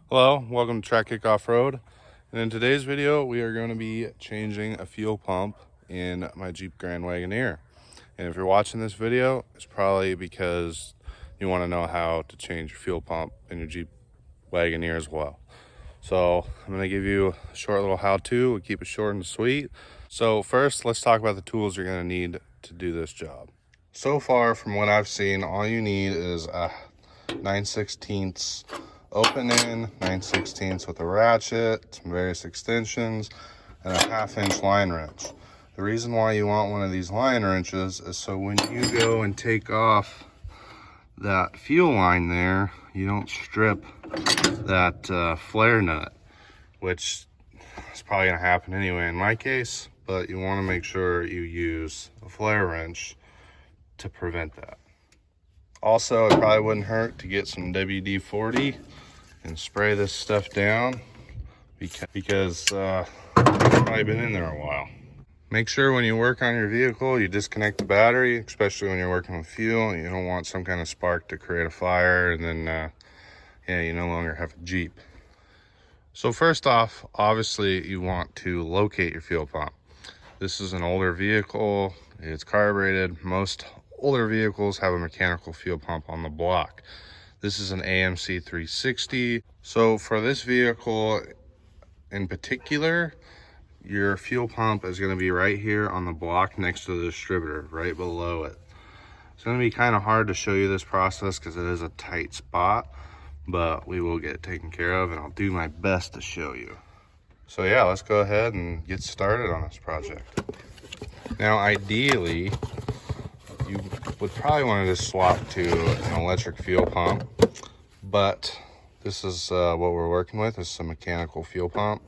Hello, welcome to Trackickoffroad. And in today's video, we are going to be changing a fuel pump in my Jeep Grand Wagoneer. And if you're watching this video, it's probably because you want to know how to change your fuel pump in your Jeep Wagoneer as well. So I'm going to give you a short little how-to. We'll keep it short and sweet. So first, let's talk about the tools you're going to need to do this job. So far, from what I've seen, all you need is a 9/16 open end, 9/16 with a ratchet, some various extensions, and a 1/2-inch line wrench. The reason why you want one of these line wrenches is so when you go and take off that fuel line there, you don't strip that flare nut, which is probably going to happen anyway in my case, but you want to make sure you use a flare wrench to prevent that. Also, it probably wouldn't hurt to get some WD-40 and spray this stuff down because it's probably been in there a while. Make sure when you work on your vehicle, you disconnect the battery, especially when you're working with fuel. You don't want some kind of spark to create a fire and then, you no longer have a Jeep. So first off, obviously you want to locate your fuel pump. This is an older vehicle, it's carbureted. Most older vehicles have a mechanical fuel pump on the block. This is an AMC 360. So for this vehicle in particular, your fuel pump is going to be right here on the block next to the distributor, right below it. It's going to be kind of hard to show you this process because it is a tight spot, but we will get it taken care of and I'll do my best to show you. So yeah, let's go ahead and get started on this project. Now ideally, you would probably want to just swap to an electric fuel pump, but this is what we're working with. This is a mechanical fuel pump.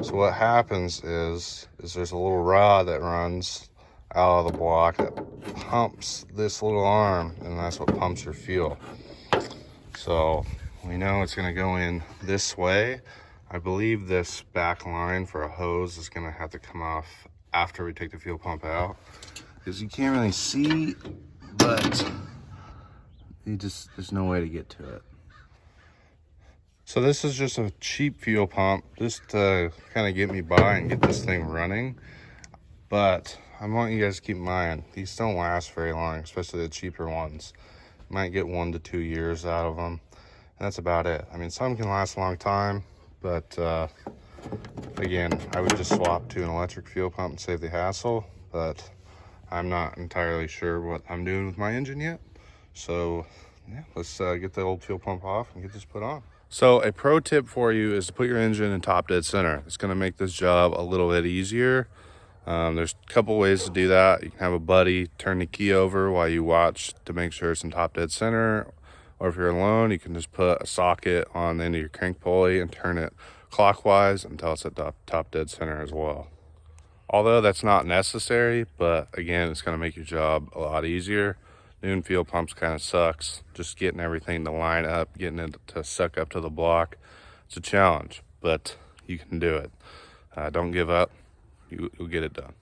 So what happens is there's a little rod that runs out of the block that pumps this little arm, and that's what pumps your fuel. So we know it's going to go in this way. I believe this back line for a hose is going to have to come off after we take the fuel pump out, because you can't really see, but there's no way to get to it. So this is just a cheap fuel pump just to kind of get me by and get this thing running. But I want you guys to keep in mind, these don't last very long, especially the cheaper ones. You might get 1 to 2 years out of them, and that's about it. I mean, some can last a long time, but again, I would just swap to an electric fuel pump and save the hassle, but I'm not entirely sure what I'm doing with my engine yet. So yeah, let's get the old fuel pump off and get this put on. So a pro tip for you is to put your engine in top dead center. It's going to make this job a little bit easier. There's a couple ways to do that. You can have a buddy turn the key over while you watch to make sure it's in top dead center. Or if you're alone, you can just put a socket on the end of your crank pulley and turn it clockwise until it's at top dead center as well. Although that's not necessary, but again, it's going to make your job a lot easier. Doing fuel pumps kind of sucks. Just getting everything to line up, getting it to suck up to the block, it's a challenge, but you can do it. Don't give up. You'll get it done.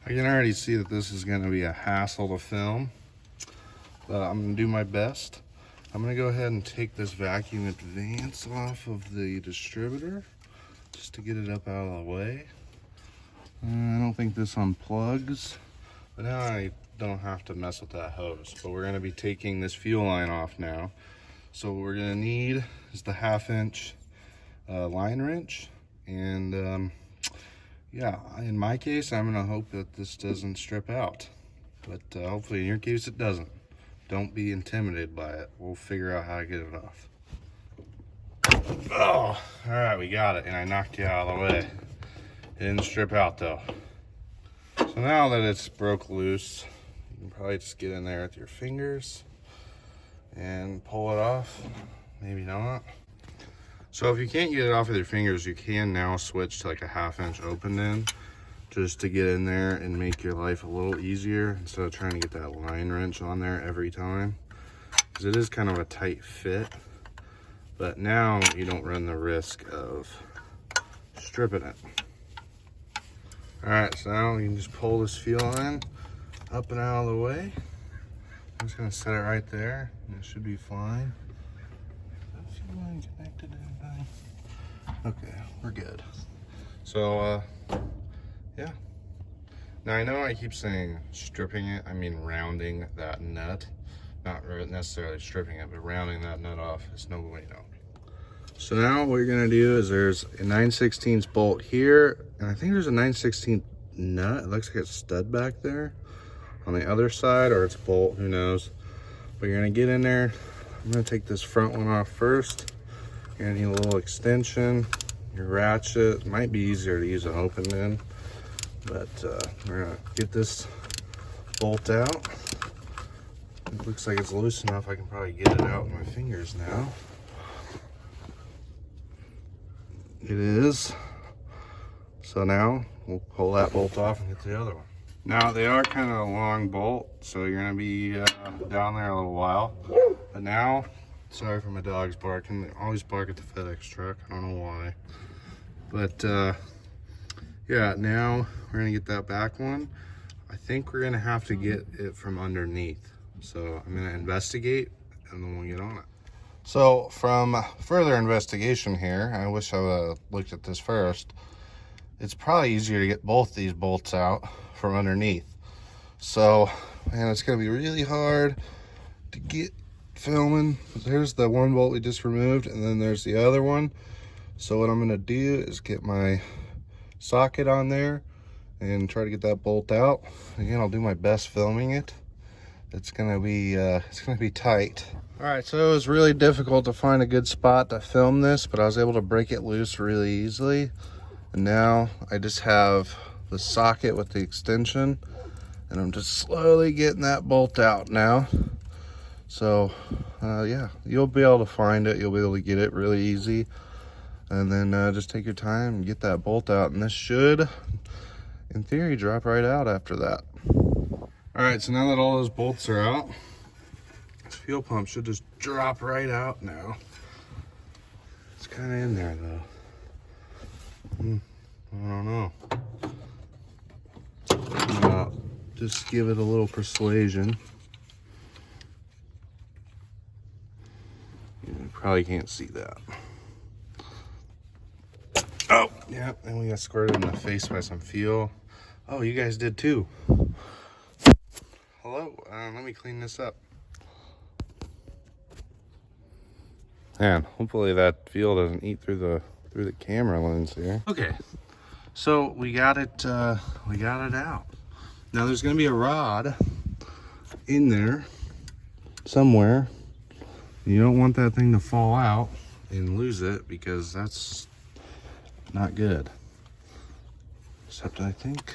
I can already see that this is going to be a hassle to film, but I'm going to do my best. I'm going to go ahead and take this vacuum advance off of the distributor just to get it up out of the way. I don't think this unplugs, but now I don't have to mess with that hose. But we're going to be taking this fuel line off now. So what we're going to need is the 1/2-inch line wrench. And yeah, in my case, I'm going to hope that this doesn't strip out. But hopefully in your case it doesn't. Don't be intimidated by it. We'll figure out how to get it off. Oh, all right, we got it. And I knocked you out of the way. It didn't strip out though. So now that it's broke loose, you can probably just get in there with your fingers and pull it off. Maybe not. So if you can't get it off with your fingers, you can now switch to like a 1/2-inch open end just to get in there and make your life a little easier instead of trying to get that line wrench on there every time, because it is kind of a tight fit. But now you don't run the risk of stripping it. All right, so now you can just pull this fuel line up and out of the way. I'm just gonna set it right there, and it should be fine. That fuel line connected in Okay, we're good. So, yeah. Now I know I keep saying stripping it, I mean rounding that nut. Not necessarily stripping it, but rounding that nut off is no way no. So now what you're gonna do is there's a 9/16 bolt here, and I think there's a 9/16 nut. It looks like a stud back there on the other side, or it's a bolt, who knows. But you're gonna get in there. I'm gonna take this front one off first. You're gonna need a little extension. Your ratchet, it might be easier to use an open end, but we're gonna get this bolt out. It looks like it's loose enough I can probably get it out with my fingers now. It is. So now we'll pull that bolt off and get the other one. Now they are kind of a long bolt, so you're gonna be down there a little while. But now, sorry for my dogs barking. They always bark at the FedEx truck. I don't know why. But yeah, now we're gonna get that back one. I think we're gonna have to get it from underneath. So I'm gonna investigate and then we'll get on it. So from further investigation here, I wish I would have looked at this first. It's probably easier to get both these bolts out from underneath. So, man, it's gonna be really hard to get filming. There's the one bolt we just removed, and then there's the other one. So what I'm gonna do is get my socket on there and try to get that bolt out. Again, I'll do my best filming it. It's gonna be tight. All right, so it was really difficult to find a good spot to film this, but I was able to break it loose really easily. And now I just have the socket with the extension, and I'm just slowly getting that bolt out now. So yeah, you'll be able to find it. You'll be able to get it really easy. And then just take your time and get that bolt out. And this should, in theory, drop right out after that. All right, so now that all those bolts are out, this fuel pump should just drop right out now. It's kind of in there though. I don't know. Just give it a little persuasion. You probably can't see that. Oh, yeah, and we got squirted in the face by some fuel. Oh, you guys did too. Hello, let me clean this up. Man, hopefully that fuel doesn't eat through the camera lens here. Okay, so we got it out. Now there's gonna be a rod in there somewhere. You don't want that thing to fall out and lose it, because that's not good. Except I think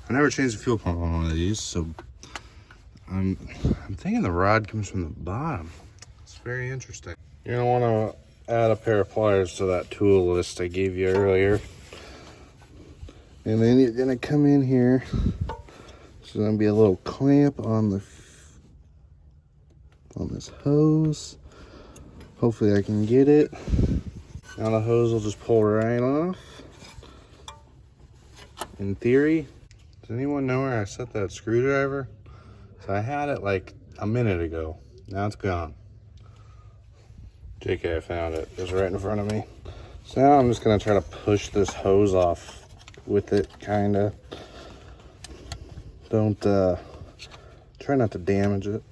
I never changed the fuel pump on one of these, so I'm thinking the rod comes from the bottom. It's very interesting. You're gonna want to add a pair of pliers to that tool list I gave you earlier, and then you're gonna come in here. There's gonna be a little clamp on this hose. Hopefully I can get it. Now the hose will just pull right off. In theory. Does anyone know where I set that screwdriver? So I had it like a minute ago. Now it's gone. JK, I found it. It was right in front of me. So now I'm just gonna try to push this hose off with it, kinda. Don't try not to damage it.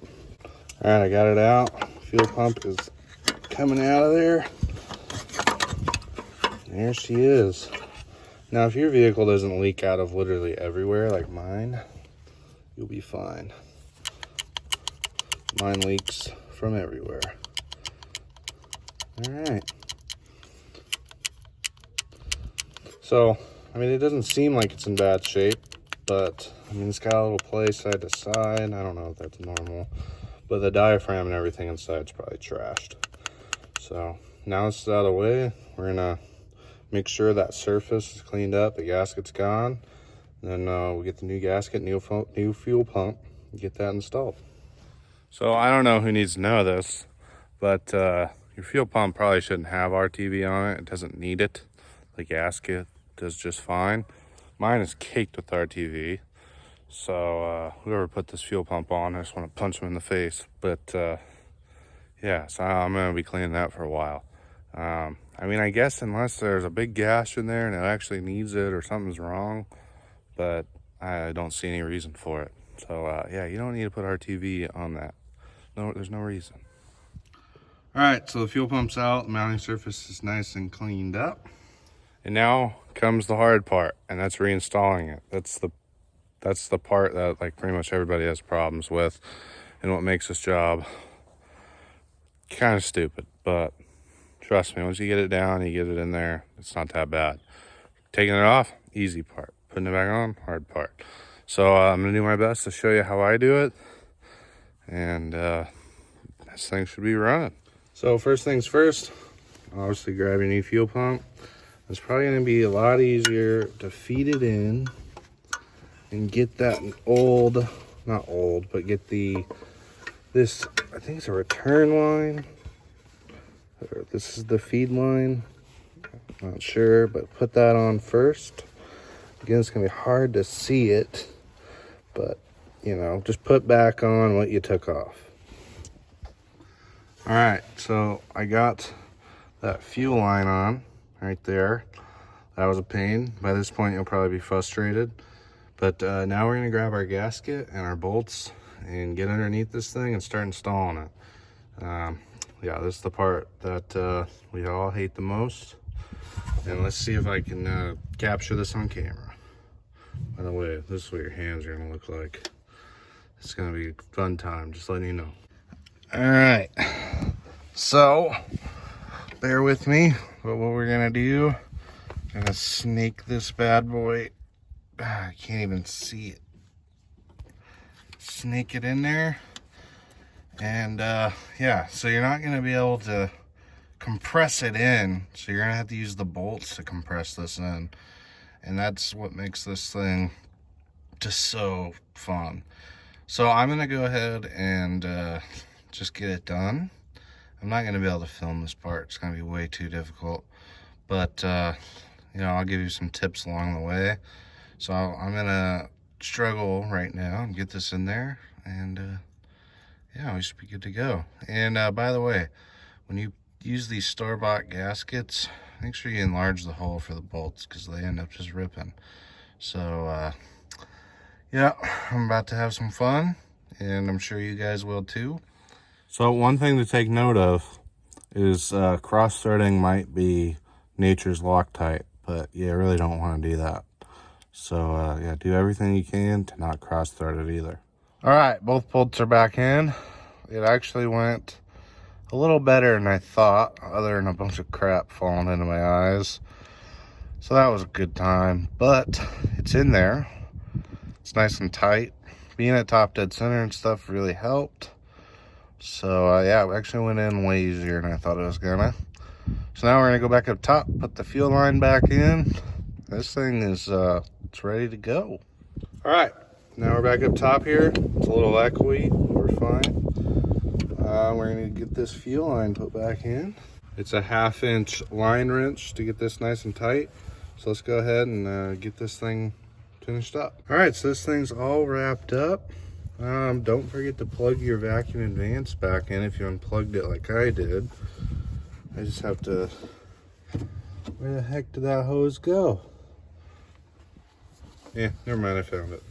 All right, I got it out. Fuel pump is coming out of there. There she is. Now, if your vehicle doesn't leak out of literally everywhere like mine, you'll be fine. Mine leaks from everywhere. All right. So, I mean, it doesn't seem like it's in bad shape, but I mean, it's got a little play side to side. I don't know if that's normal, but the diaphragm and everything inside is probably trashed. So now it's out of the way. We're gonna make sure that surface is cleaned up, the gasket's gone. Then we'll get the new gasket, new fuel pump, and get that installed. So I don't know who needs to know this, but your fuel pump probably shouldn't have RTV on it. It doesn't need it. The gasket does just fine. Mine is caked with RTV. So whoever put this fuel pump on, I just want to punch him in the face. But yeah, so I'm gonna be cleaning that for a while. I mean, I guess unless there's a big gash in there and it actually needs it or something's wrong, but I don't see any reason for it. So yeah, you don't need to put RTV on that. No, there's no reason. All right, so the fuel pump's out, the mounting surface is nice and cleaned up. And now comes the hard part, and that's reinstalling it. That's the part that like pretty much everybody has problems with, and what makes this job kind of stupid. But trust me, once you get it down, you get it in there, it's not that bad. Taking it off, easy part. Putting it back on, hard part. So I'm gonna do my best to show you how I do it, and this thing should be running. So first things first, obviously grab your new fuel pump. It's probably gonna be a lot easier to feed it in and get that not old, but get this, I think it's a return line. Or this is the feed line. Not sure, but put that on first. Again, it's gonna be hard to see it, but you know, just put back on what you took off. All right, so I got that fuel line on right there. That was a pain. By this point, you'll probably be frustrated. But now we're gonna grab our gasket and our bolts and get underneath this thing and start installing it. Yeah, this is the part that we all hate the most. And let's see if I can capture this on camera. By the way, this is what your hands are gonna look like. It's gonna be a fun time, just letting you know. All right, so bear with me. But what we're gonna do, I'm gonna snake this bad boy. I can't even see it. Snake it in there. And yeah, so you're not gonna be able to compress it in. So you're gonna have to use the bolts to compress this in. And that's what makes this thing just so fun. So I'm gonna go ahead and just get it done. I'm not gonna be able to film this part. It's gonna be way too difficult. But you know, I'll give you some tips along the way. So I'm gonna struggle right now and get this in there, and yeah, we should be good to go. And by the way, when you use these store-bought gaskets, make sure you enlarge the hole for the bolts, because they end up just ripping. So yeah, I'm about to have some fun, and I'm sure you guys will too. So one thing to take note of is cross-threading might be nature's Loctite, but you really don't want to do that. So yeah, do everything you can to not cross-thread it either. All right, both bolts are back in. It actually went a little better than I thought, other than a bunch of crap falling into my eyes. So that was a good time, but it's in there. It's nice and tight. Being at top dead center and stuff really helped. So yeah, it actually went in way easier than I thought it was gonna. So now we're gonna go back up top, put the fuel line back in. This thing is it's ready to go. All right, now we're back up top here. It's a little echoey, we're fine. We're gonna get this fuel line put back in. It's a 1/2 inch line wrench to get this nice and tight. So let's go ahead and get this thing finished up. All right, so this thing's all wrapped up. Don't forget to plug your vacuum advance back in if you unplugged it like I did. I just have to, where the heck did that hose go? Yeah, never mind, I found it.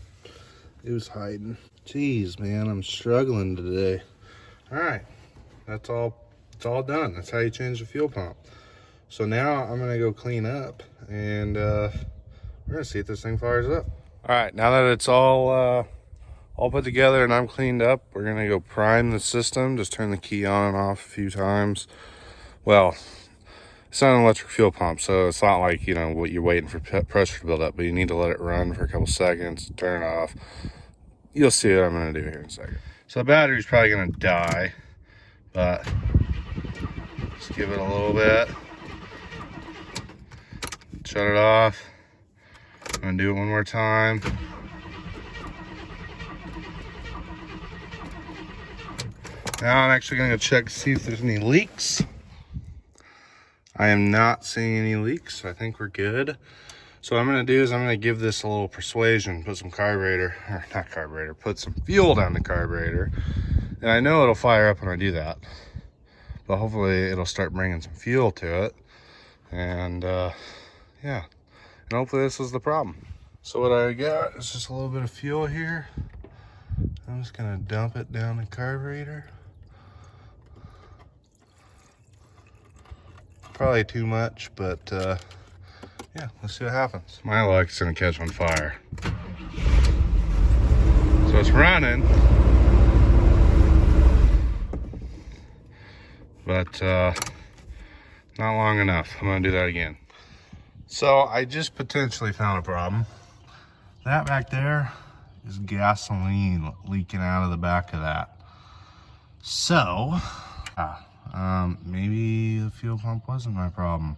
It was hiding. Jeez, man, I'm struggling today. All right, it's all done. That's how you change the fuel pump. So now I'm gonna go clean up, and we're gonna see if this thing fires up. All right, now that it's all put together and I'm cleaned up, we're gonna go prime the system. Just turn the key on and off a few times. Well, it's not an electric fuel pump, so it's not like, you know, what you're waiting for pressure to build up, but you need to let it run for a couple seconds, turn it off. You'll see what I'm gonna do here in a second. So the battery's probably gonna die, but just give it a little bit. Shut it off. I'm gonna do it one more time. Now I'm actually gonna check to see if there's any leaks. I am not seeing any leaks. I think we're good. So what I'm gonna do is I'm gonna give this a little persuasion, put some carburetor, or not carburetor, put some fuel down the carburetor. And I know it'll fire up when I do that. but hopefully it'll start bringing some fuel to it. And yeah, and hopefully this is the problem. So what I got is just a little bit of fuel here. I'm just gonna dump it down the carburetor. Probably too much, but yeah, let's see what happens. My luck's gonna catch on fire. So it's running, but not long enough. I'm gonna do that again. So I just potentially found a problem. That back there is gasoline leaking out of the back of that. So maybe the fuel pump wasn't my problem,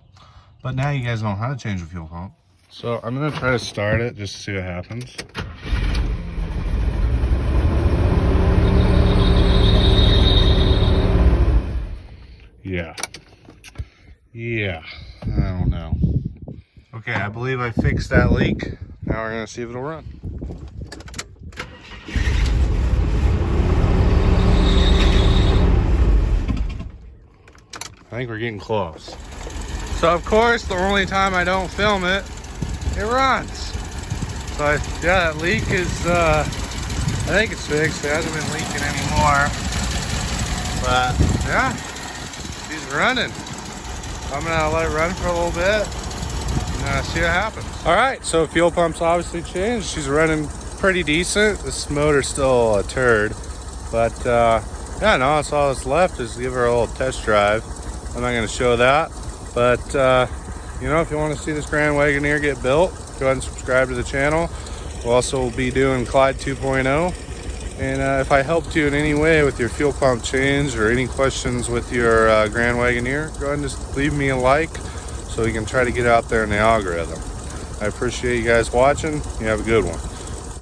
but now you guys know how to change a fuel pump. So I'm gonna try to start it just to see what happens. Yeah, I don't know. Okay, I believe I fixed that leak. Now we're gonna see if it'll run. I think we're getting close. So of course, the only time I don't film it, it runs. So yeah, that leak is, I think it's fixed. It hasn't been leaking anymore. But yeah, she's running. I'm gonna let it run for a little bit and see what happens. All right, so fuel pump's obviously changed. She's running pretty decent. This motor's still a turd, but yeah, no, that's all that's left is give her a little test drive. I'm not gonna show that, but you know, if you want to see this Grand Wagoneer get built, go ahead and subscribe to the channel. We'll also be doing Clyde 2.0. And if I helped you in any way with your fuel pump change or any questions with your Grand Wagoneer, go ahead and just leave me a like so we can try to get out there in the algorithm. I appreciate you guys watching. You have a good one.